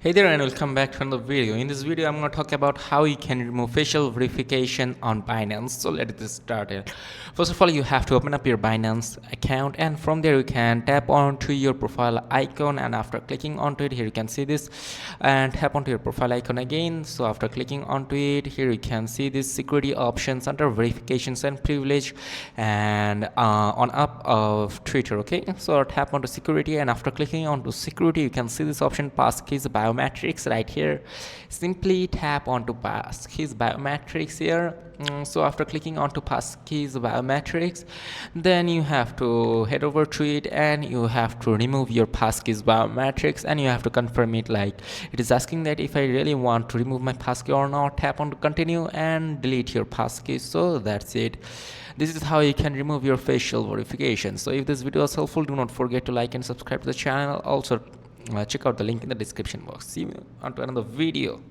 Hey there and welcome back to another video. In this video I'm going to talk about how you can remove facial verification on Binance. So let's get started. First of all, you have to open up your Binance account, and from there you can tap onto your profile icon, and after clicking onto it, here you can see this, and tap onto your profile icon again. So after clicking onto it, here you can see this security options under verifications and privilege, and on up of Twitter. Okay, so tap onto security, and after clicking onto security, you can see this option passkeys biometrics right here. Simply tap onto passkeys biometrics here. So after clicking onto passkeys biometrics, then you have to head over to it and you have to remove your passkeys biometrics, and you have to confirm it. Like, it is asking that if I really want to remove my passkey or not. Tap on to continue and delete your passkey. So that's it. This is how you can remove your facial verification. So if this video was helpful, do not forget to like and subscribe to the channel. Also check out the link in the description box. See you on to another video.